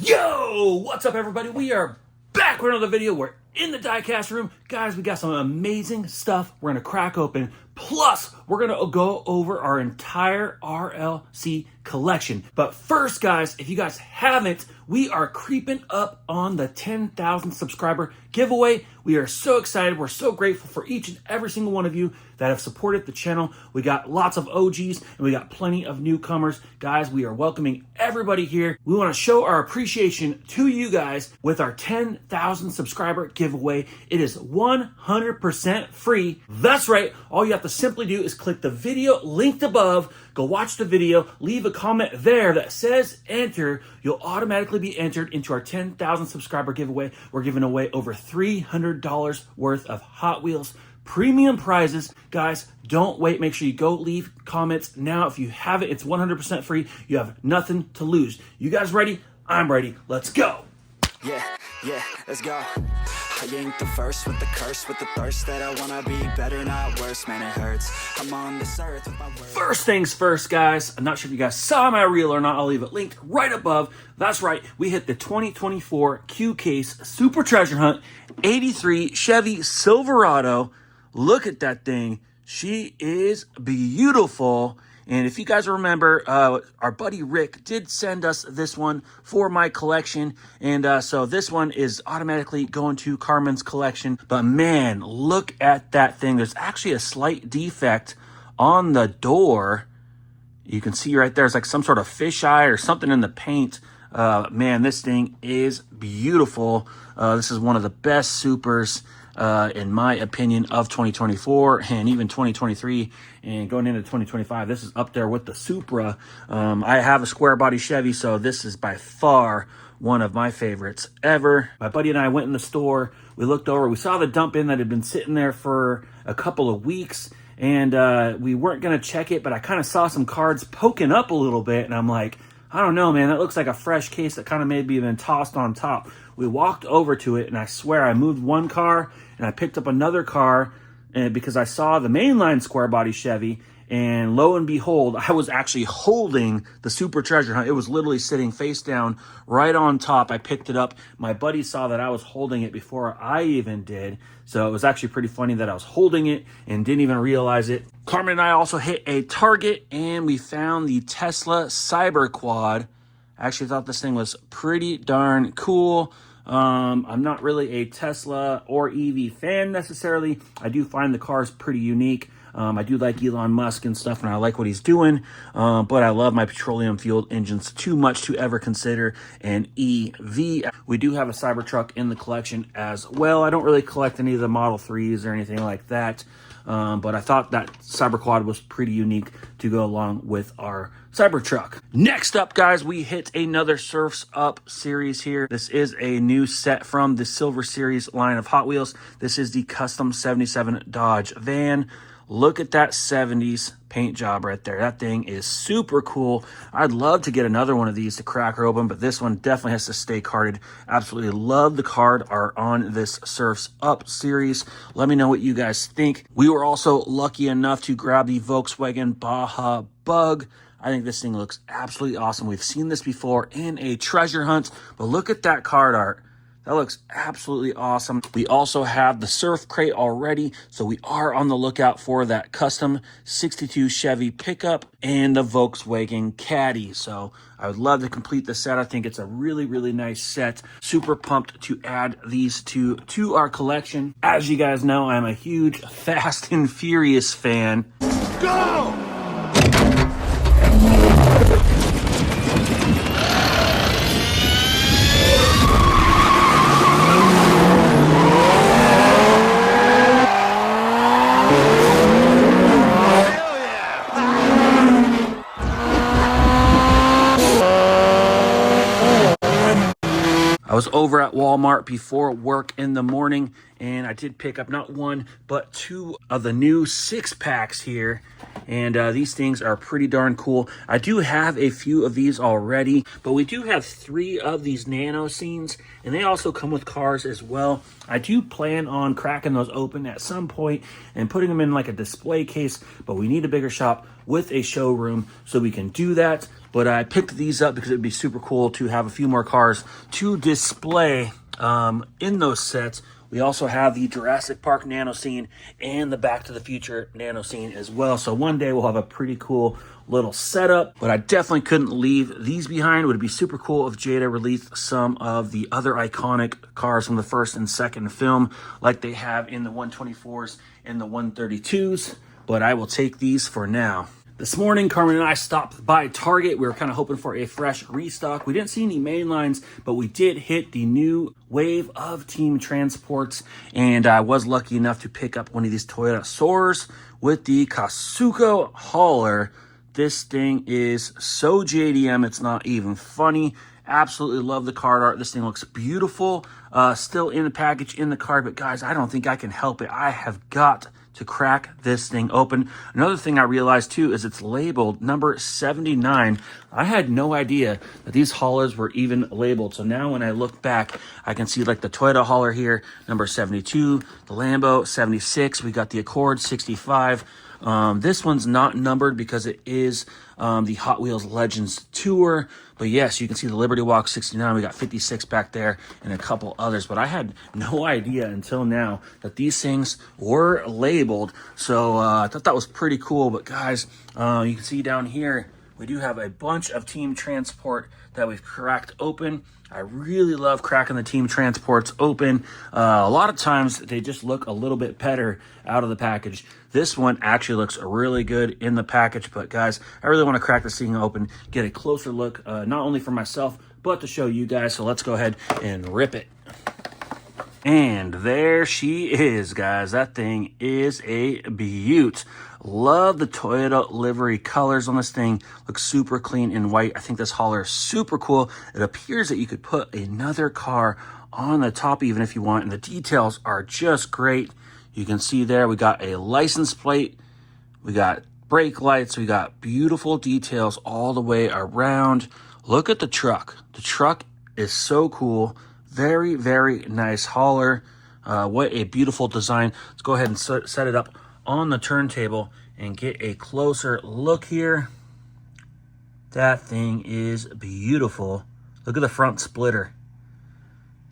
Yo, what's up everybody? We are back with another video. We're in the Diecast room. Guys, we got some amazing stuff we're going to crack open. Plus, we're going to go over our entire RLC collection. But first, guys, if you guys haven't, we are creeping up on the 10,000 subscriber giveaway. We are so excited. We're so grateful for each and every single one of you that have supported the channel. We got lots of OGs and we got plenty of newcomers. Guys, we are welcoming everybody here. We want to show our appreciation to you guys with our 10,000 subscriber giveaway. It is 100% free. That's right. All you have to simply do is click the video linked above, go watch the video, leave a comment there that says enter. You'll automatically be entered into our 10,000 subscriber giveaway. We're giving away over $300 worth of Hot Wheels premium prizes. Guys, don't wait. Make sure you go leave comments now. If you have it, it's 100% free. You have nothing to lose. You guys ready? I'm ready. Let's go. Yeah, let's go. I ain't the first with the curse, with the thirst that I wanna be better, not worse. Man, it hurts. I'm on this earth with my words. First things first, guys. I'm not sure if you guys saw my reel or not. I'll leave it linked right above. That's right. We hit the 2024 Q Case Super Treasure Hunt 83 Chevy Silverado. Look at that thing. She is beautiful. And if you guys remember, our buddy Rick did send us this one for my collection. And so this one is automatically going to Karmen's collection. But man, look at that thing. There's actually a slight defect on the door. You can see right there, it's like some sort of fisheye or something in the paint. Man, this thing is beautiful. This is one of the best supers, in my opinion, of 2024 and even 2023 and going into 2025. This is up there with the Supra. I have a square body Chevy, so this is by far one of my favorites ever. My buddy and I went in the store. We looked over. We saw the dump in that had been sitting there for a couple of weeks, and we weren't going to check it, but I kind of saw some cards poking up a little bit, and I'm like, I don't know, man. That looks like a fresh case that kind of maybe been tossed on top. We walked over to it, and I swear I moved one car, and I picked up another car because I saw the mainline square body Chevy, and lo and behold, I was actually holding the Super Treasure Hunt. It was literally sitting face down right on top. I picked it up. My buddy saw that I was holding it before I even did, so it was actually pretty funny that I was holding it and didn't even realize it. Karmen and I also hit a Target, and we found the Tesla Cyber Quad. I actually thought this thing was pretty darn cool. I'm not really a Tesla or EV fan necessarily. I do find the cars pretty unique. I do like Elon Musk and stuff, and I like what he's doing, but I love my petroleum-fueled engines too much to ever consider an EV. We do have a Cybertruck in the collection as well. I don't really collect any of the Model 3s or anything like that, but I thought that Cyber Quad was pretty unique to go along with our Cybertruck. Next up, guys, we hit another Surfs Up series here. This is a new set from the Silver Series line of Hot Wheels. This is the Custom 77 Dodge van. Look at that 70s paint job right there. That thing is super cool. I'd love to get another one of these to crack open, but this one definitely has to stay carded. Absolutely love the card art on this Surfs Up series. Let me know what you guys think. We were also lucky enough to grab the Volkswagen Baja Bug. I think this thing looks absolutely awesome. We've seen this before in a treasure hunt, but look at that card art. That looks absolutely awesome. We also have the Surf Crate already, so we are on the lookout for that custom 62 Chevy pickup and the Volkswagen Caddy. So I would love to complete the set. I think it's a really, really nice set. Super pumped to add these two to our collection. As you guys know, I'm a huge Fast and Furious fan. Go! I was over at Walmart before work in the morning, and I did pick up not one, but two of the new 6-packs here. And these things are pretty darn cool. I do have a few of these already, but we do have 3 of these nano scenes, and they also come with cars as well. I do plan on cracking those open at some point and putting them in like a display case, but we need a bigger shop with a showroom so we can do that. But I picked these up because it'd be super cool to have a few more cars to display in those sets. We also have the Jurassic Park nano scene and the Back to the Future nano scene as well. So one day we'll have a pretty cool little setup, but I definitely couldn't leave these behind. It would be super cool if Jada released some of the other iconic cars from the first and second film, like they have in the 124s and the 132s, but I will take these for now. This morning, Karmen and I stopped by Target. We were kind of hoping for a fresh restock. We didn't see any main lines, but we did hit the new wave of team transports, and I was lucky enough to pick up one of these Toyota Soarers with the Kasuko hauler. This thing is so JDM, it's not even funny. Absolutely love the card art. This thing looks beautiful. Still in the package in the card, but guys, I don't think I can help it. I have got to crack this thing open. Another thing I realized too is it's labeled number 79. I had no idea that these haulers were even labeled. So now when I look back, I can see like the Toyota hauler here, number 72, the Lambo 76, we got the Accord 65. This one's not numbered because it is the Hot Wheels Legends Tour. But yes, you can see the Liberty Walk 69. We got 56 back there and a couple others. But I had no idea until now that these things were labeled. So I thought that was pretty cool. But guys, you can see down here, we do have a bunch of team transport that we've cracked open. I really love cracking the team transports open. A lot of times they just look a little bit better out of the package. This one actually looks really good in the package, but guys, I really want to crack this thing open, get a closer look, not only for myself, but to show you guys. So let's go ahead and rip it. And there she is, guys. That thing is a beaut. Love the Toyota livery colors on this thing. Looks super clean in white. I think this hauler is super cool. It appears that you could put another car on the top even if you want, and the details are just great. You can see there we got a license plate, we got brake lights, we got beautiful details all the way around. Look at the truck. The truck is so cool. Very, very nice hauler. What a beautiful design. Let's go ahead and set it up on the turntable and get a closer look here. That thing is beautiful. Look at the front splitter.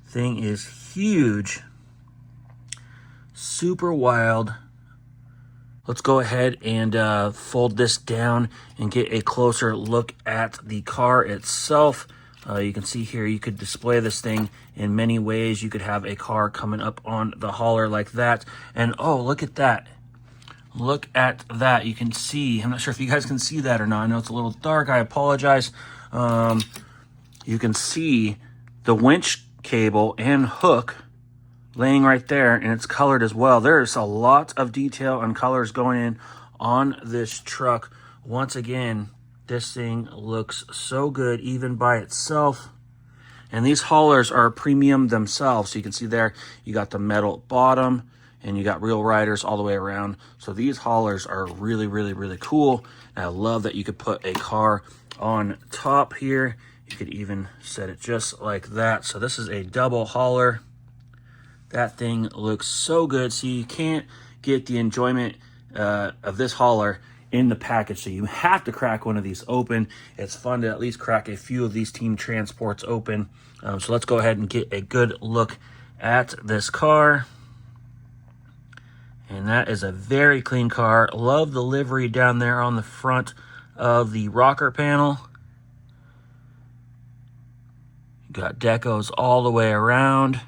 Thing is huge. Super wild. Let's go ahead and fold this down and get a closer look at the car itself. You can see here, you could display this thing in many ways. You could have a car coming up on the hauler like that. And oh, look at that. Look at that. You can see, I'm not sure if you guys can see that or not. I know it's a little dark. I apologize. You can see the winch cable and hook laying right there, and it's colored as well. There's a lot of detail and colors going in on this truck. Once again, this thing looks so good even by itself. And these haulers are premium themselves. So you can see there, you got the metal bottom and you got real riders all the way around. So these haulers are really, really, really cool. And I love that you could put a car on top here. You could even set it just like that. So this is a double hauler. That thing looks so good. So you can't get the enjoyment of this hauler in the package, so you have to crack one of these open. It's fun to at least crack a few of these team transports open. So let's go ahead and get a good look at this car. And that is a very clean car. Love the livery down there on the front of the rocker panel. Got decos all the way around.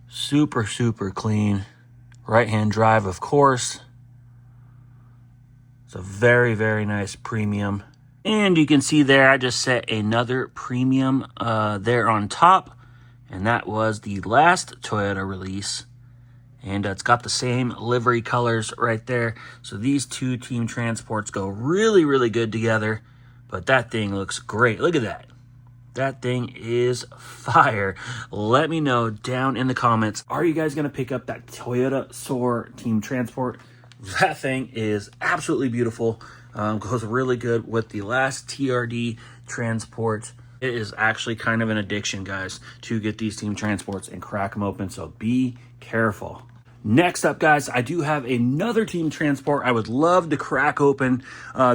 Super, super clean. Right-hand drive, of course. It's a very, very nice premium. And you can see there, I just set another premium there on top. And that was the last Toyota release. And it's got the same livery colors right there. So these two team transports go really, really good together. But that thing looks great. Look at that. That thing is fire. Let me know down in the comments. Are you guys going to pick up that Toyota Soarer team transport? That thing is absolutely beautiful. Goes really good with the last TRD transport. It is actually kind of an addiction, guys, to get these team transports and crack them open. So be careful. Next up, guys, I do have another team transport I would love to crack open.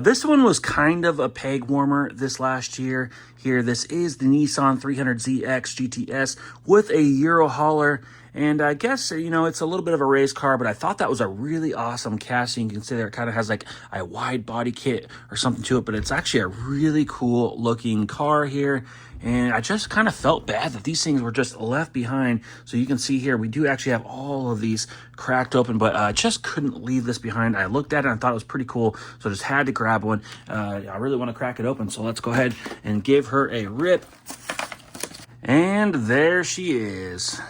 This one was kind of a peg warmer this last year. Here, this is the Nissan 300ZX GTS with a Euro hauler. And I guess, you know, it's a little bit of a race car, but I thought that was a really awesome casting. You can see there it kind of has like a wide body kit or something to it, but it's actually a really cool looking car here. And I just kind of felt bad that these things were just left behind. So you can see here, we do actually have all of these cracked open, but I just couldn't leave this behind. I looked at it and I thought it was pretty cool, so I just had to grab one. I really want to crack it open, so let's go ahead and give her a rip. And there she is.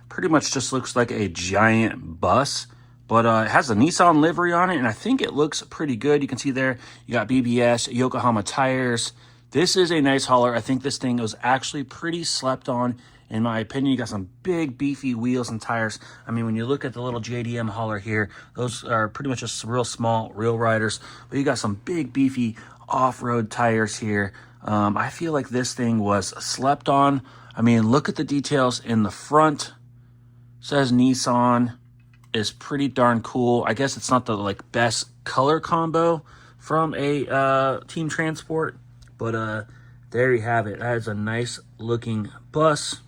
Pretty much just looks like a giant bus, but it has a Nissan livery on it, and I think it looks pretty good. You can see there, you got BBS, Yokohama tires. This is a nice hauler. I think this thing was actually pretty slept on, in my opinion. You got some big, beefy wheels and tires. I mean, when you look at the little JDM hauler here, those are pretty much just real small, real riders. But you got some big, beefy off-road tires here. I feel like this thing was slept on. I mean, look at the details in the front. Says Nissan. Is pretty darn cool. I guess it's not the like best color combo from a team transport. But there you have it. That is a nice looking bus.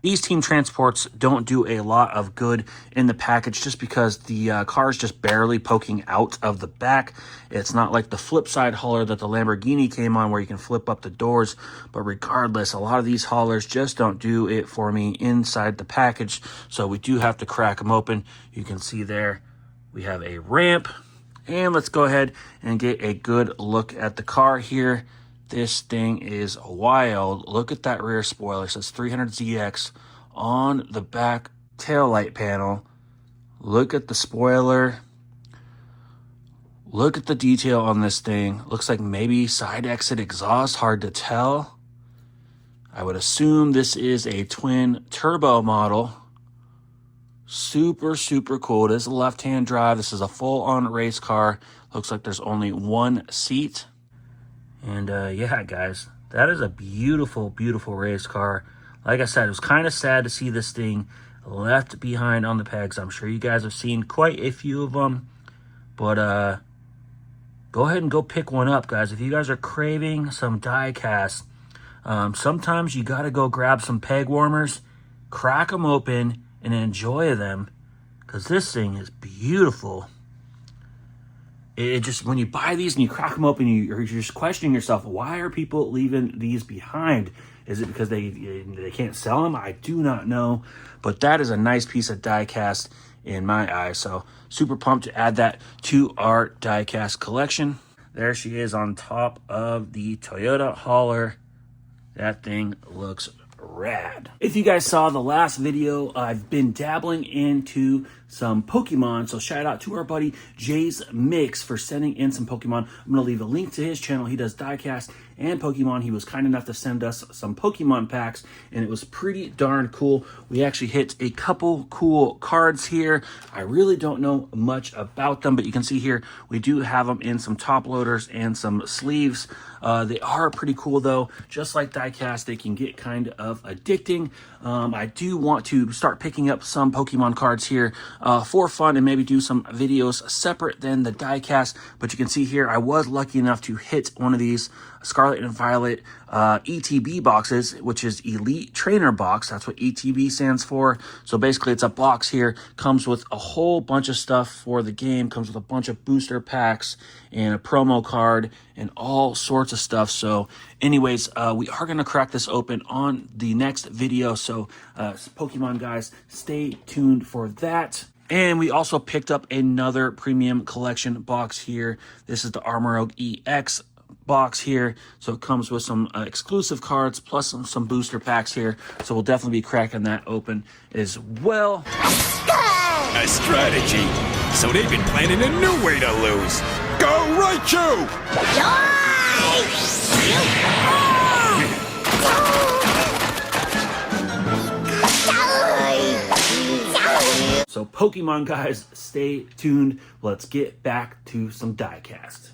These team transports don't do a lot of good in the package just because the car is just barely poking out of the back. It's not like the flip side hauler that the Lamborghini came on where you can flip up the doors. But regardless, a lot of these haulers just don't do it for me inside the package. So we do have to crack them open. You can see there we have a ramp. And let's go ahead and get a good look at the car here. This thing is wild. Look at that rear spoiler. It says 300ZX on the back taillight panel. Look at the spoiler. Look at the detail on this thing. Looks like maybe side exit exhaust. Hard to tell. I would assume this is a twin turbo model. Super, super cool. It is a left-hand drive. This is a full-on race car. Looks like there's only one seat. And yeah, guys, that is a beautiful, beautiful race car. Like I said, it was kind of sad to see this thing left behind on the pegs. I'm sure you guys have seen quite a few of them. But go ahead and go pick one up, guys. If you guys are craving some die-cast, sometimes you got to go grab some peg warmers, crack them open, and enjoy them, because this thing is beautiful. It just, when you buy these and you crack them open, you're just questioning yourself, why are people leaving these behind? Is it because they can't sell them? I do not know, but that is a nice piece of die-cast in my eyes. So super pumped to add that to our die-cast collection. There she is on top of the Toyota hauler. That thing looks rad. If you guys saw the last video, I've been dabbling into some Pokemon, so shout out to our buddy Jay's Mix for sending in some Pokemon. I'm gonna leave a link to his channel. He does diecast and Pokemon. He was kind enough to send us some Pokemon packs, and it was pretty darn cool. We actually hit a couple cool cards here. I really don't know much about them, but you can see here we do have them in some top loaders and some sleeves. They are pretty cool though. Just like diecast, they can get kind of addicting. I do want to start picking up some Pokemon cards here for fun and maybe do some videos separate than the diecast. But you can see here, I was lucky enough to hit one of these Scarlet and Violet ETB boxes, which is Elite Trainer Box. That's what ETB stands for. So basically it's a box here, comes with a whole bunch of stuff for the game, comes with a bunch of booster packs and a promo card and all sorts of stuff. So anyways, we are going to crack this open on the next video. So Pokemon guys, stay tuned for that. And we also picked up another premium collection box here. This is the Armorogue EX box here, so it comes with some exclusive cards plus some booster packs here, so we'll definitely be cracking that open as well. A strategy. So they've been planning a new way to lose. Go right, you! So Pokemon guys, stay tuned. Let's get back to some diecast.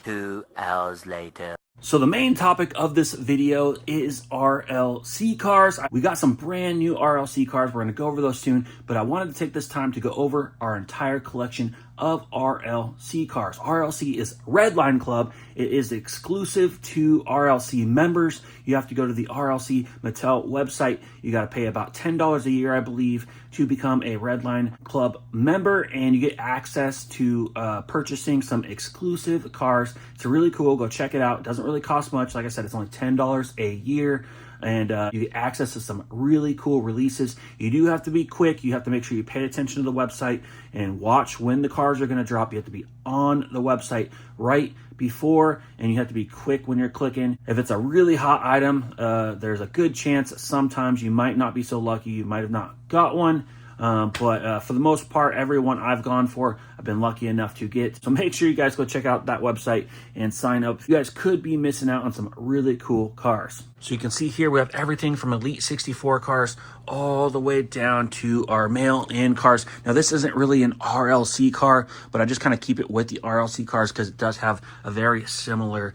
2 hours later. So the main topic of this video is RLC cars. We got some brand new RLC cars. We're going to go over those soon, but I wanted to take this time to go over our entire collection of RLC cars. RLC is Redline Club. It is exclusive to RLC members. You have to go to the RLC Mattel website. You got to pay about $10 a year, I believe, to become a Redline Club member, and you get access to purchasing some exclusive cars. It's really cool. Go check it out. It doesn't really cost much. Like I said, it's only $10 a year. And you get access to some really cool releases. You do have to be quick. You have to make sure you pay attention to the website and watch when the cars are going to drop. You have to be on the website right before, and you have to be quick when you're clicking. If it's a really hot item, there's a good chance that sometimes you might not be so lucky. You might have not got one. But for the most part, everyone I've gone for, I've been lucky enough to get. So make sure you guys go check out that website and sign up. You guys could be missing out on some really cool cars. So you can see here we have everything from Elite 64 cars all the way down to our mail-in cars. Now this isn't really an RLC car, but I just kind of keep it with the RLC cars because it does have a very similar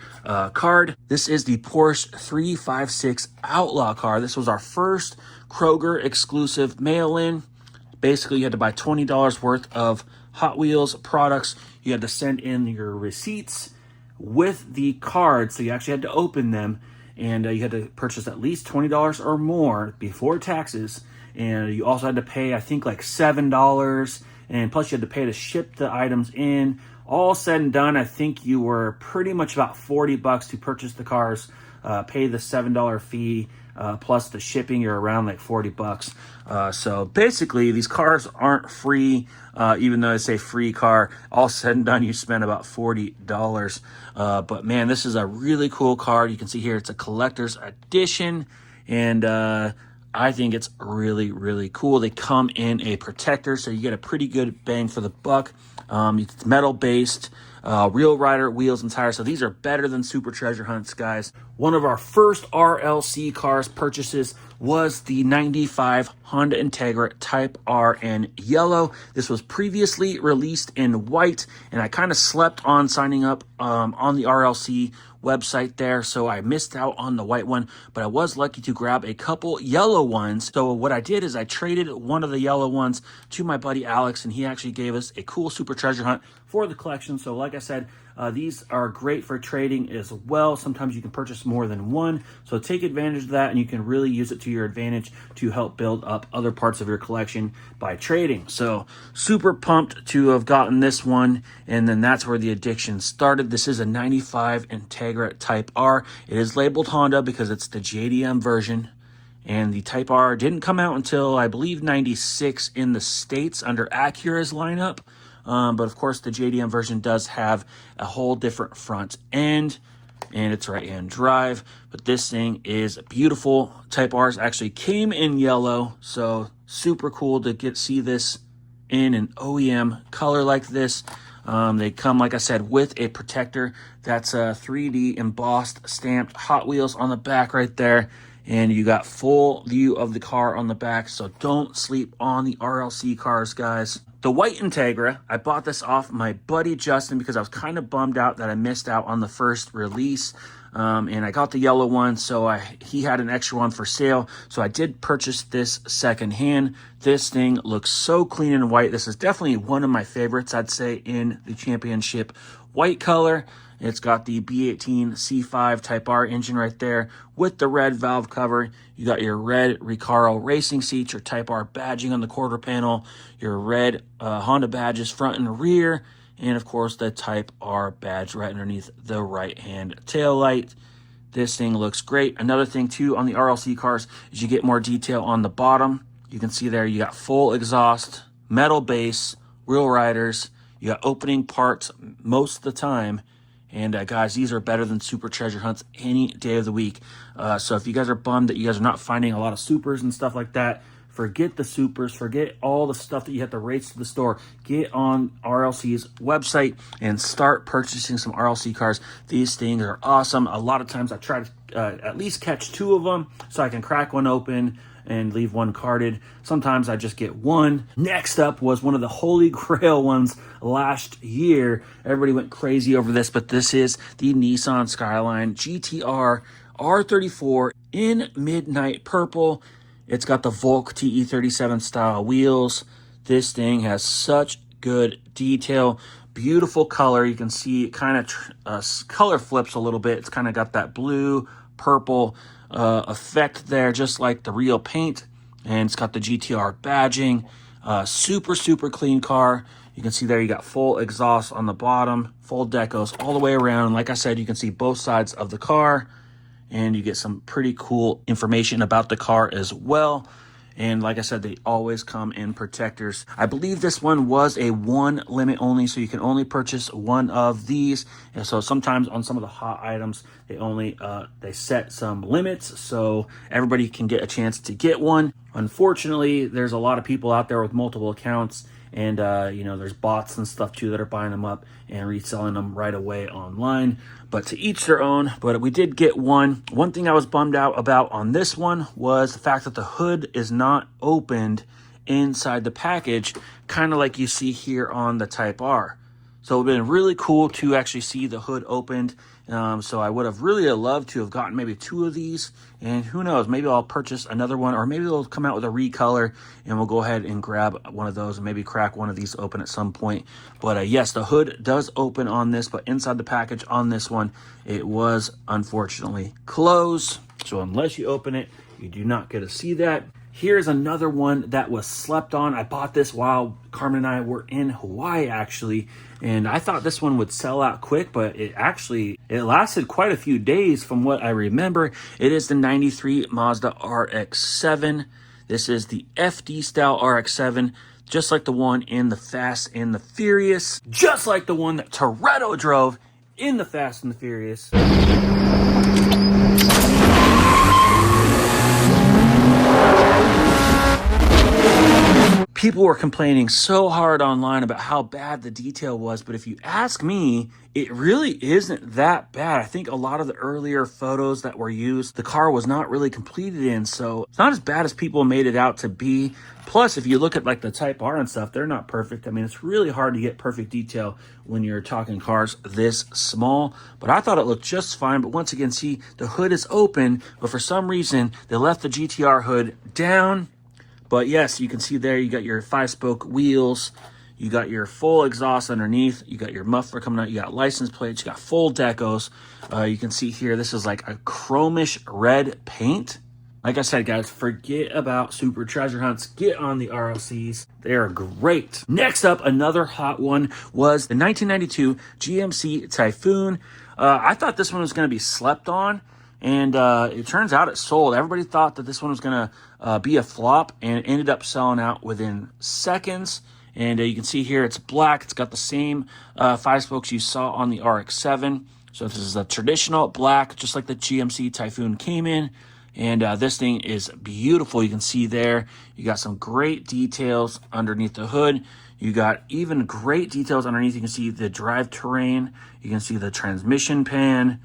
card. This is the Porsche 356 Outlaw car. This was our first Kroger exclusive mail-in. Basically, you had to buy $20 worth of Hot Wheels products. You had to send in your receipts with the card, so you actually had to open them, and you had to purchase at least $20 or more before taxes, and you also had to pay, I think, like $7, and plus you had to pay to ship the items in. All said and done, I think you were pretty much about $40 to purchase the cars, pay the $7 fee, plus the shipping, you're around like $40. So basically, these cars aren't free, even though they say free car. All said and done, you spend about $40. But man, this is a really cool card. You can see here it's a collector's edition, and I think it's really, really cool. They come in a protector, so you get a pretty good bang for the buck. It's metal based. Real rider wheels and tires. So these are better than Super Treasure Hunts, guys. One of our first RLC cars purchases was the 95 Honda Integra Type R in yellow. This was previously released in white, and I kind of slept on signing up on the RLC website there, so I missed out on the white one, but I was lucky to grab a couple yellow ones. So what I did is I traded one of the yellow ones to my buddy Alex, and he actually gave us a cool Super Treasure Hunt for the collection. So like I said, these are great for trading as well. Sometimes you can purchase more than one, so take advantage of that, and you can really use it to your advantage to help build up other parts of your collection by trading. So super pumped to have gotten this one, and then that's where the addiction started. This is a 95 Integra Type R. It is labeled Honda because it's the JDM version, and the Type R didn't come out until, I believe, 96 in the States under Acura's lineup. But of course, the JDM version does have a whole different front end, and it's right-hand drive. But this thing is beautiful. Type R's actually came in yellow, so super cool to see this in an OEM color like this. They come, like I said, with a protector. That's a 3D embossed, stamped Hot Wheels on the back right there. And you got full view of the car on the back, so don't sleep on the RLC cars, guys. The white Integra, I bought this off my buddy Justin because I was kind of bummed out that I missed out on the first release. And I got the yellow one, so he had an extra one for sale. So I did purchase this secondhand. This thing looks so clean and white. This is definitely one of my favorites, I'd say, in the championship white color. It's got the B18 C5 Type R engine right there with the red valve cover. You got your red Recaro racing seats, your Type R badging on the quarter panel, your red Honda badges front and rear, and of course the Type R badge right underneath the right-hand tail light. This thing looks great. Another thing too on the RLC cars is you get more detail on the bottom. You can see there you got full exhaust, metal base, wheel riders. You got opening parts most of the time. And guys, these are better than Super Treasure Hunts any day of the week. So if you guys are bummed that you guys are not finding a lot of Supers and stuff like that, forget the Supers, forget all the stuff that you have to race to the store. Get on RLC's website and start purchasing some RLC cars. These things are awesome. A lot of times I try to at least catch two of them so I can crack one open and leave one carded. Sometimes I just get one. Next up was one of the holy grail ones last year. Everybody went crazy over this, but this is the Nissan Skyline GTR R34 in midnight purple. It's got the Volk TE37 style wheels. This thing has such good detail. Beautiful color. You can see it kind of color flips a little bit. It's kind of got that blue, purple effect there, just like the real paint. And it's got the GTR badging. Super, super clean car. You can see there you got full exhaust on the bottom, full decos all the way around. Like I said, you can see both sides of the car, and you get some pretty cool information about the car as well. And like I said, they always come in protectors. I believe this one was a one limit only, so you can only purchase one of these. And so sometimes on some of the hot items, they set some limits so everybody can get a chance to get one. Unfortunately, there's a lot of people out there with multiple accounts, and there's bots and stuff too that are buying them up and reselling them right away online. But to each their own. But we did get one. One thing I was bummed out about on this one was the fact that the hood is not opened inside the package, kind of like you see here on the Type R. So it would have been really cool to actually see the hood opened. So I would have really loved to have gotten maybe two of these. And who knows, maybe I'll purchase another one, or maybe they'll come out with a recolor and we'll go ahead and grab one of those and maybe crack one of these open at some point. But yes, the hood does open on this, but inside the package on this one, it was unfortunately closed. So unless you open it, you do not get to see that. Here's another one that was slept on. I bought this while Karmen and I were in Hawaii, actually, and I thought this one would sell out quick, but it lasted quite a few days from what I remember. It is the 93 Mazda RX-7. This is the FD style RX-7, just like the one in the Fast and the Furious, just like the one that Toretto drove in the Fast and the Furious. People were complaining so hard online about how bad the detail was, but if you ask me, it really isn't that bad. I think a lot of the earlier photos that were used, the car was not really completed in, so it's not as bad as people made it out to be. Plus, if you look at like the Type R and stuff, they're not perfect. I mean, it's really hard to get perfect detail when you're talking cars this small, but I thought it looked just fine. But once again, see, the hood is open, but for some reason, they left the GTR hood down. But yes, you can see there, you got your 5-spoke wheels, you got your full exhaust underneath, you got your muffler coming out, you got license plates, you got full decos. You can see here, this is like a chromish red paint. Like I said, guys, forget about super treasure hunts. Get on the RLCs. They are great. Next up, another hot one was the 1992 GMC Typhoon. I thought this one was going to be slept on. And it turns out it sold. Everybody thought that this one was going to be a flop, and it ended up selling out within seconds. And you can see here it's black. It's got the same 5-spokes you saw on the RX-7. So this is a traditional black, just like the GMC Typhoon came in. And this thing is beautiful. You can see there, you got some great details underneath the hood. You got even great details underneath. You can see the drive terrain. You can see the transmission pan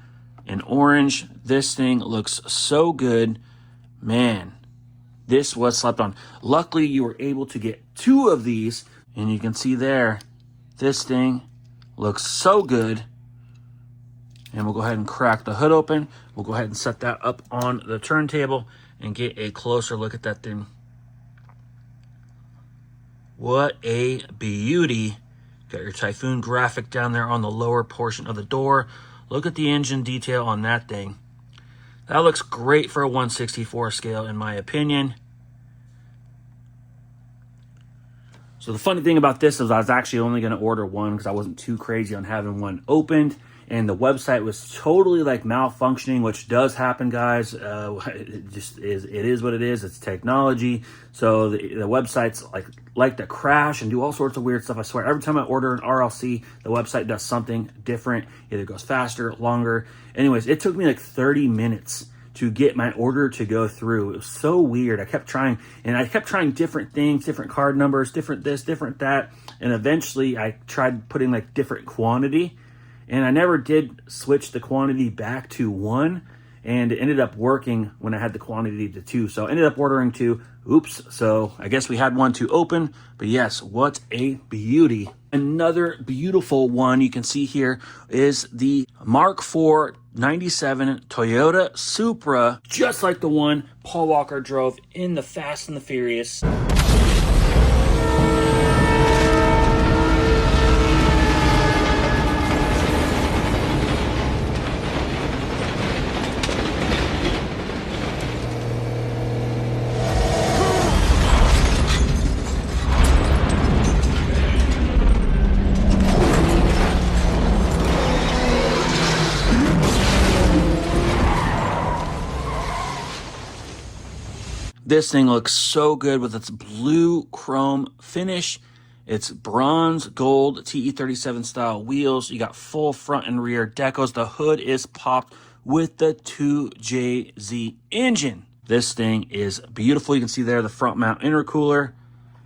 in orange. This thing looks so good. Man, this was slept on. Luckily, you were able to get two of these, and you can see there, this thing looks so good. And we'll go ahead and crack the hood open. We'll go ahead and set that up on the turntable and get a closer look at that thing. What a beauty. Got your Typhoon graphic down there on the lower portion of the door. Look at the engine detail on that thing. That looks great for a 1/64 scale, in my opinion. So the funny thing about this is I was actually only going to order one because I wasn't too crazy on having one opened. And the website was totally like malfunctioning, which does happen, guys. It is what it is. It's technology. So the websites like to crash and do all sorts of weird stuff. I swear, every time I order an RLC, the website does something different. Either goes faster, longer. Anyways, it took me like 30 minutes to get my order to go through. It was so weird. I kept trying different things, different card numbers, different this, different that. And eventually I tried putting like different quantity. And I never did switch the quantity back to 1. and it ended up working when I had the quantity to 2. So I ended up ordering 2. Oops. So I guess we had one to open, but yes, what a beauty. Another beautiful one you can see here is the Mark IV 97 Toyota Supra, just like the one Paul Walker drove in the Fast and the Furious. This thing looks so good with its blue chrome finish. It's bronze gold TE37 style wheels. You got full front and rear decos. The hood is popped with the 2JZ engine. This thing is beautiful. You can see there the front mount intercooler.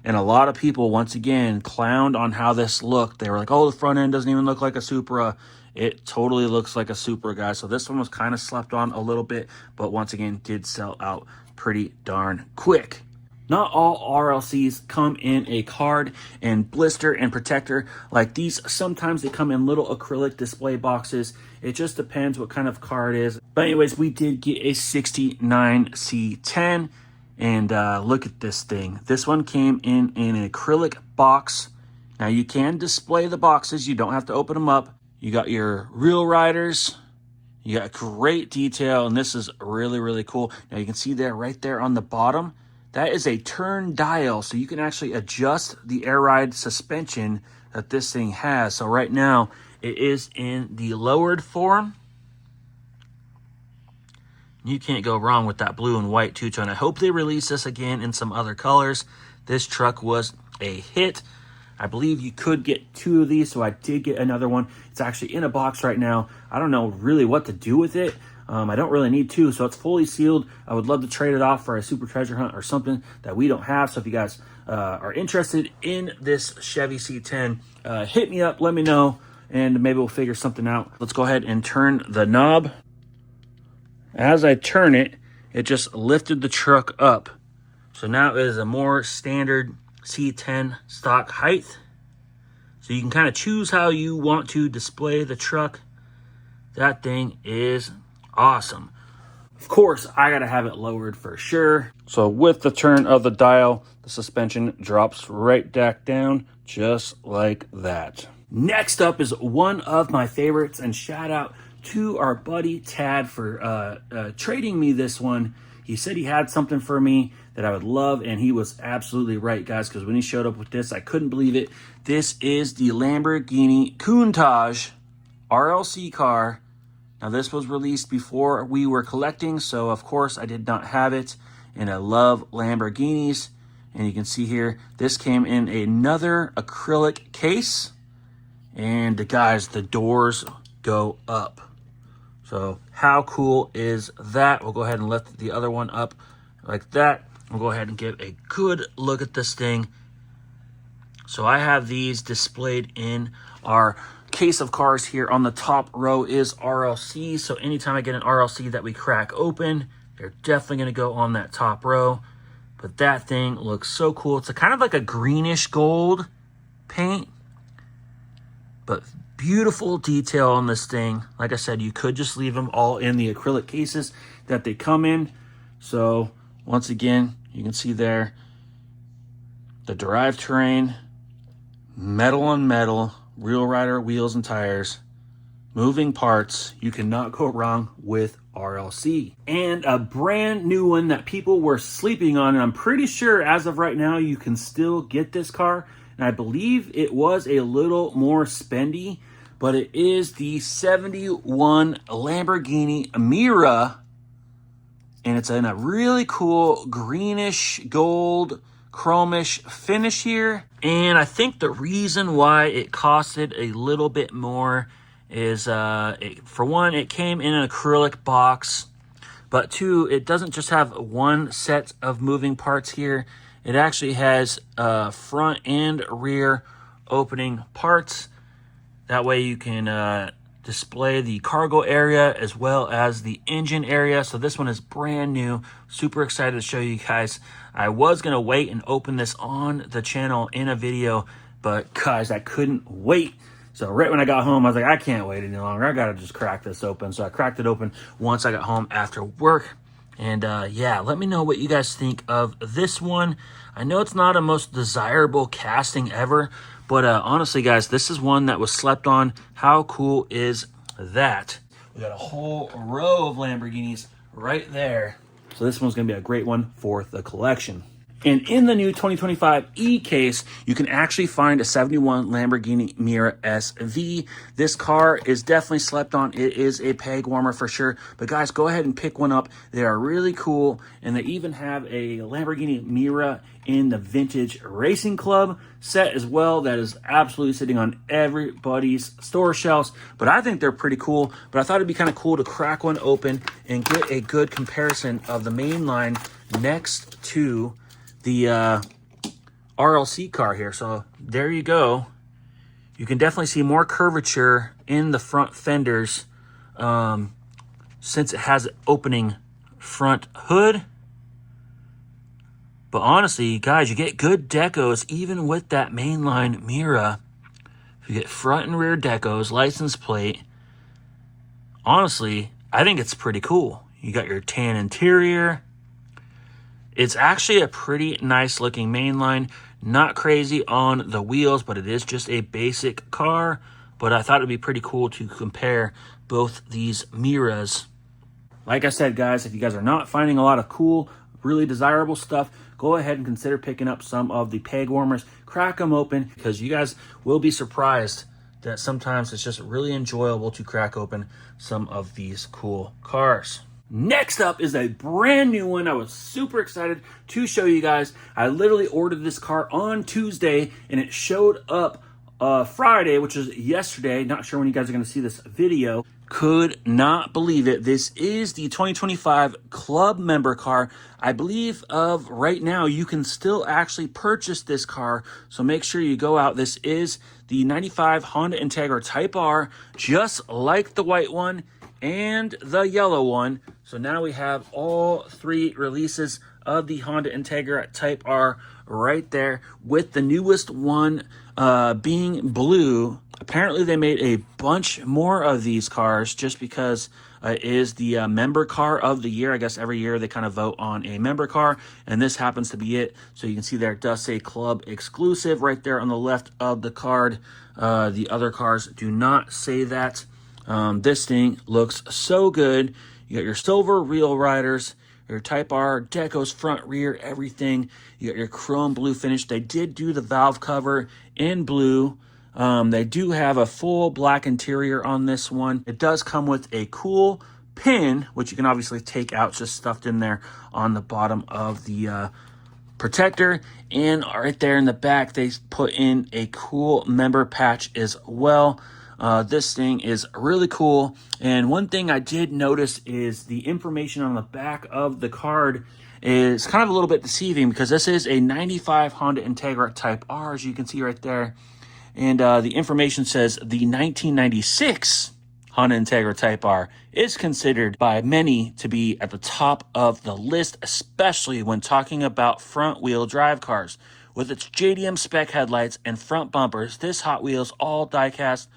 And a lot of people, once again, clowned on how this looked. They were like, oh, the front end doesn't even look like a Supra. It totally looks like a Supra, guys. So this one was kind of slept on a little bit, but once again, did sell out pretty darn quick. Not all RLCs come in a card and blister and protector like these. Sometimes they come in little acrylic display boxes. It just depends what kind of car it is. But anyways, we did get a 69 C10. And look at this thing. This one came in an acrylic box. Now you can display the boxes. You don't have to open them up. You got your real riders. You got great detail, and this is really, really cool. Now you can see there, right there on the bottom, that is a turn dial, so you can actually adjust the air ride suspension that this thing has. So right now, it is in the lowered form. You can't go wrong with that blue and white two-tone. I hope they release this again in some other colors. This truck was a hit. I believe you could get 2 of these, so I did get another one. It's actually in a box right now. I don't know really what to do with it. I don't really need 2, so it's fully sealed. I would love to trade it off for a super treasure hunt or something that we don't have. So if you guys are interested in this Chevy C10, hit me up, let me know, and maybe we'll figure something out. Let's go ahead and turn the knob. As I turn it, it just lifted the truck up. So now it is a more standard C10 stock height. So you can kind of choose how you want to display the truck. That thing is awesome. Of course, I gotta have it lowered for sure. So with the turn of the dial, the suspension drops right back down, just like that. Next up is one of my favorites, and shout out to our buddy Tad for trading me this one. He said he had something for me that I would love, and he was absolutely right, guys, because when he showed up with this, I couldn't believe it. This is the Lamborghini Countach RLC car. Now, this was released before we were collecting, so of course I did not have it, and I love Lamborghinis. And you can see here, this came in another acrylic case, and guys, the doors go up. So how cool is that? We'll go ahead and lift the other one up like that. We'll go ahead and give a good look at this thing. So I have these displayed in our case of cars here. On the top row is RLC. So anytime I get an RLC that we crack open, they're definitely going to go on that top row. But that thing looks so cool. It's a kind of like a greenish gold paint, but beautiful detail on this thing. Like I said, you could just leave them all in the acrylic cases that they come in. So once again, you can see there the drivetrain, metal on metal, real rider wheels and tires, moving parts. You cannot go wrong with RLC. And a brand new one that people were sleeping on, and I'm pretty sure as of right now you can still get this car, and I believe it was a little more spendy, but it is the 71 Lamborghini Mira, and it's in a really cool greenish gold chromish finish here. And I think the reason why it costed a little bit more is for one, it came in an acrylic box, but two, it doesn't just have one set of moving parts here. It actually has front and rear opening parts. That way you can display the cargo area as well as the engine area. So this one is brand new. Super excited to show you guys. I was going to wait and open this on the channel in a video, but guys, I couldn't wait. So right when I got home, I was like, I can't wait any longer. I got to just crack this open. So I cracked it open once I got home after work. And yeah, let me know what you guys think of this one. I know it's not a most desirable casting ever, but honestly, guys, this is one that was slept on. How cool is that? We got a whole row of Lamborghinis right there. So this one's going to be a great one for the collection. And in the new 2025 E-Case, you can actually find a 71 Lamborghini Miura SV. This car is definitely slept on. It is a peg warmer for sure. But guys, go ahead and pick one up. They are really cool. And they even have a Lamborghini Miura in the Vintage Racing Club set as well. That is absolutely sitting on everybody's store shelves. But I think they're pretty cool. But I thought it'd be kind of cool to crack one open and get a good comparison of the Mainline next to the RLC car here. So there you go. You can definitely see more curvature in the front fenders since it has an opening front hood. But honestly, guys, you get good decos even with that Mainline Miura. You get front and rear decos, license plate. Honestly, I think it's pretty cool. You got your tan interior. It's actually a pretty nice looking Mainline. Not crazy on the wheels, but it is just a basic car. But I thought it'd be pretty cool to compare both these Miuras. Like I said, guys, if you guys are not finding a lot of cool, really desirable stuff, go ahead and consider picking up some of the peg warmers. Crack them open because you guys will be surprised that sometimes it's just really enjoyable to crack open some of these cool cars. Next up is a brand new one. I was super excited to show you guys. I literally ordered this car on Tuesday and it showed up Friday, which is yesterday. Not sure when you guys are going to see this video. Could not believe it. This is the 2025 club member car. I believe of right now you can still actually purchase this car, so make sure you go out. This is the 95 Honda Integra Type R, just like the white one and the yellow one. So now we have all three releases of the Honda Integra Type R right there, with the newest one being blue. Apparently they made a bunch more of these cars just because it is the member car of the year. I guess every year they kind of vote on a member car, and this happens to be it. So you can see there it does say club exclusive right there on the left of the card. The other cars do not say that. This thing looks so good. You got your silver wheel riders, your Type R, decos, front, rear, everything. You got your chrome blue finish. They did do the valve cover in blue. They do have a full black interior on this one. It does come with a cool pin, which you can obviously take out. It's just stuffed in there on the bottom of the protector. And right there in the back, they put in a cool member patch as well. This thing is really cool. And one thing I did notice is the information on the back of the card is kind of a little bit deceiving, because this is a 95 Honda Integra Type R, as you can see right there. And the information says the 1996 Honda Integra Type R is considered by many to be at the top of the list, especially when talking about front-wheel drive cars. With its JDM spec headlights and front bumpers, this Hot Wheels all diecast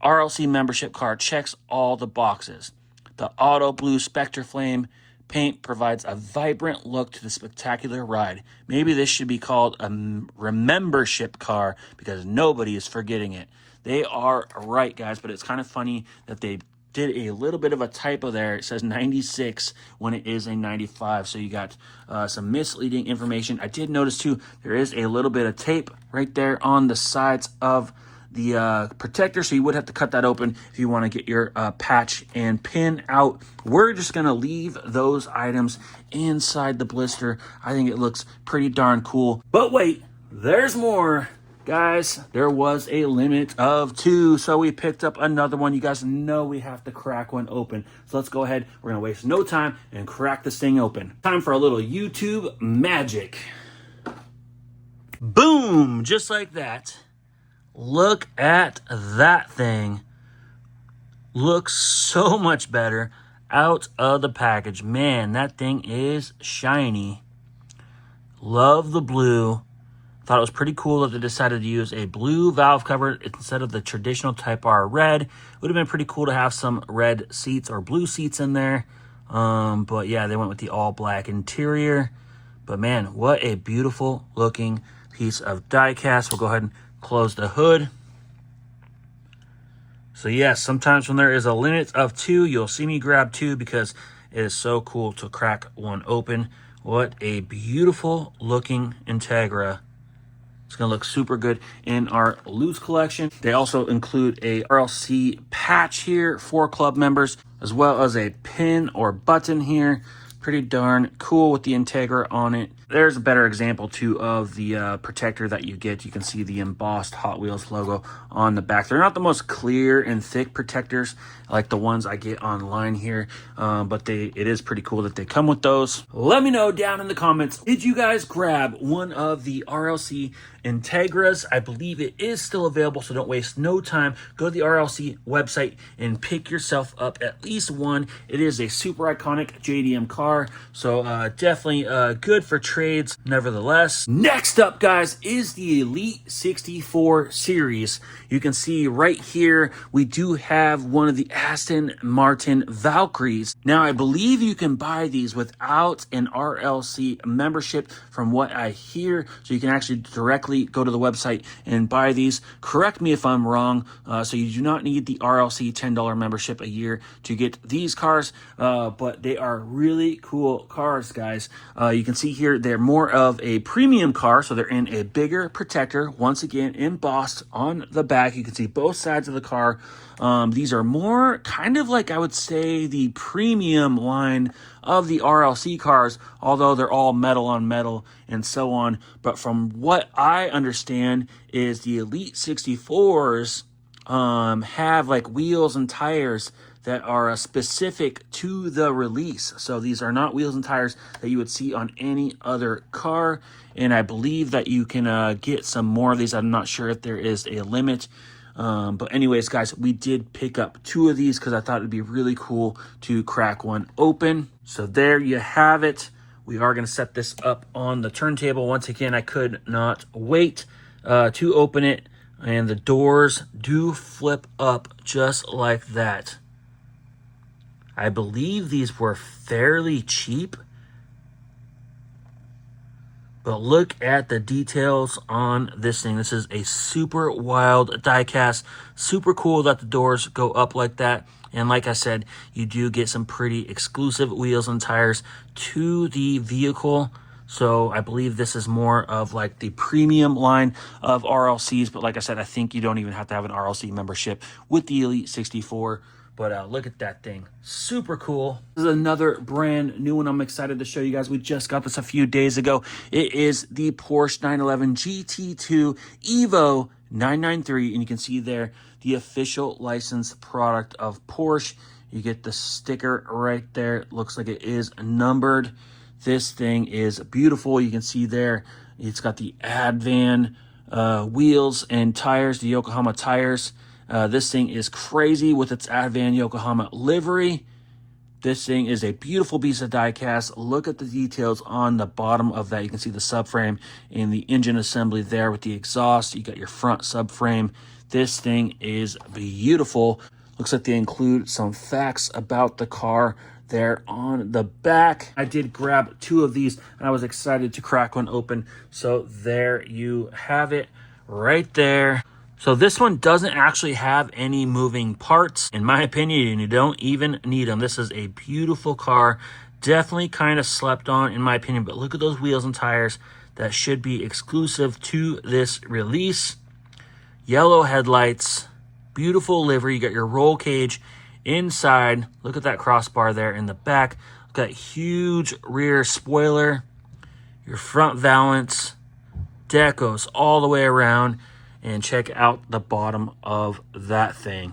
RLC membership car checks all the boxes. The Auto Blue Spectre Flame paint provides a vibrant look to the spectacular ride. Maybe this should be called a remembership car because nobody is forgetting it. They are right, guys, but it's kind of funny that they did a little bit of a typo there. It says 96 when it is a 95, so you got some misleading information. I did notice, too, there is a little bit of tape right there on the sides of the protector, so you would have to cut that open if you want to get your patch and pin out. We're just going to leave those items inside the blister. I think it looks pretty darn cool. But wait, there's more. Guys, there was a limit of 2, so we picked up another one. You guys know we have to crack one open. So let's go ahead. We're going to waste no time and crack this thing open. Time for a little YouTube magic. Boom! Just like that. Look at that thing. looks so much better out of the package. Man, that thing is shiny. Love the blue. Thought it was pretty cool that they decided to use a blue valve cover instead of the traditional Type R red. Would have been pretty cool to have some red seats or blue seats in there. But yeah, they went with the all black interior. But man, what a beautiful looking piece of diecast. We'll go ahead and close the hood. So yes, sometimes when there is a limit of 2, you'll see me grab 2 because it is so cool to crack one open. What a beautiful looking Integra. It's going to look super good in our loose collection. They also include a RLC patch here for club members, as well as a pin or button here. Pretty darn cool with the Integra on it. There's a better example too of the protector that you get. You can see the embossed Hot Wheels logo on the back. They're not the most clear and thick protectors like the ones I get online here, but it is pretty cool that they come with those. Let me know down in the comments, did you guys grab one of the RLC Integras? I believe it is still available, so don't waste no time. Go to the RLC website and pick yourself up at least one. It is a super iconic JDM car, so definitely good for trades nevertheless. Next up, guys, is the Elite 64 series. You can see right here, we do have one of the Aston Martin Valkyries. Now, I believe you can buy these without an RLC membership from what I hear, so you can actually directly go to the website and buy these. Correct me if I'm wrong. So you do not need the RLC $10 membership a year to get these cars, but they are really cool cars, guys. You can see here they're more of a premium car, so they're in a bigger protector, once again embossed on the back. You can see both sides of the car. These are more kind of like, I would say, the premium line of the RLC cars, although they're all metal on metal and so on. But from what I understand is the Elite 64s have like wheels and tires that are specific to the release. So these are not wheels and tires that you would see on any other car. And I believe that you can get some more of these. I'm not sure if there is a limit. But anyways, guys, we did pick up 2 of these because I thought it'd be really cool to crack one open. So there you have it. We are going to set this up on the turntable. Once again, I could not wait to open it. And the doors do flip up just like that. I believe these were fairly cheap. But look at the details on this thing. This is a super wild diecast. Super cool that the doors go up like that. And like I said, you do get some pretty exclusive wheels and tires to the vehicle. So I believe this is more of like the premium line of RLCs. But like I said, I think you don't even have to have an RLC membership with the Elite 64. But look at that thing. Super cool. This is another brand new one I'm excited to show you guys. We just got this a few days ago. It is the Porsche 911 GT2 Evo 993. And you can see there the official licensed product of Porsche. You get the sticker right there. It looks like it is numbered. This thing is beautiful. You can see there it's got the Advan wheels and tires, the Yokohama tires. This thing is crazy with its Advan Yokohama livery. This thing is a beautiful piece of diecast. Look at the details on the bottom of that. You can see the subframe and the engine assembly there with the exhaust. You got your front subframe. This thing is beautiful. Looks like they include some facts about the car there on the back. I did grab 2 of these and I was excited to crack one open. So there you have it right there. So this one doesn't actually have any moving parts. In my opinion, you don't even need them. This is a beautiful car. Definitely kind of slept on, in my opinion. But look at those wheels and tires. That should be exclusive to this release. Yellow headlights. Beautiful livery. You got your roll cage inside. Look at that crossbar there in the back. Got huge rear spoiler. Your front valance. Deck goes all the way around. And check out the bottom of that thing.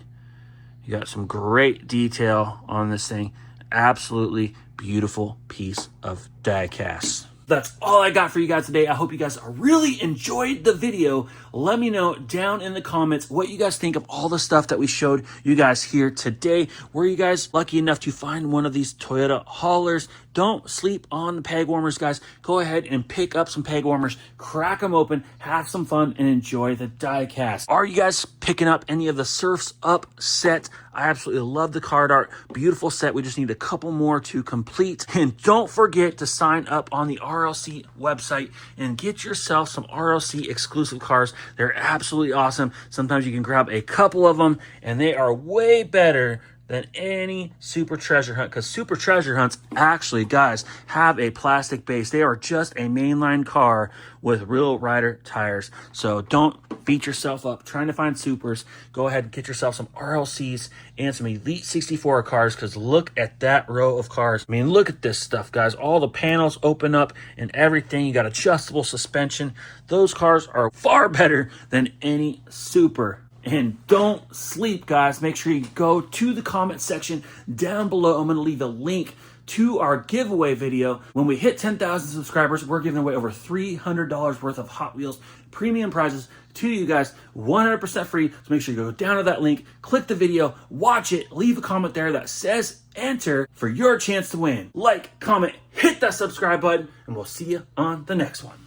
You got some great detail on this thing. Absolutely beautiful piece of diecast. That's all I got for you guys today. I hope you guys really enjoyed the video. Let me know down in the comments what you guys think of all the stuff that we showed you guys here today. Were you guys lucky enough to find one of these Toyota haulers? Don't sleep on the peg warmers, guys. Go ahead and pick up some peg warmers, crack them open, have some fun, and enjoy the diecast. Are you guys picking up any of the Surfs Up set? I absolutely love the card art. Beautiful set. We just need a couple more to complete. And don't forget to sign up on the RLC website and get yourself some RLC exclusive cars. They're absolutely awesome. Sometimes you can grab a couple of them, and they are way better than any Super Treasure Hunt, because Super Treasure Hunts actually, guys, have a plastic base. They are just a mainline car with real rider tires. So don't beat yourself up trying to find Supers. Go ahead and get yourself some RLCs and some Elite 64 cars, because look at that row of cars. I mean, look at this stuff, guys. All the panels open up and everything. You got adjustable suspension. Those cars are far better than any Super. And don't sleep, guys. Make sure you go to the comment section down below. I'm going to leave a link to our giveaway video. When we hit 10,000 subscribers, we're giving away over $300 worth of Hot Wheels premium prizes to you guys, 100% free. So make sure you go down to that link, click the video, watch it, leave a comment there that says enter for your chance to win. Like, comment, hit that subscribe button, and we'll see you on the next one.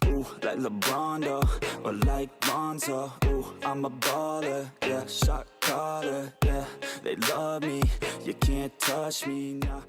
Ooh, like LeBron, though, or like Bonzo. Ooh, I'm a baller, yeah, shot caller, yeah. They love me, you can't touch me, nah.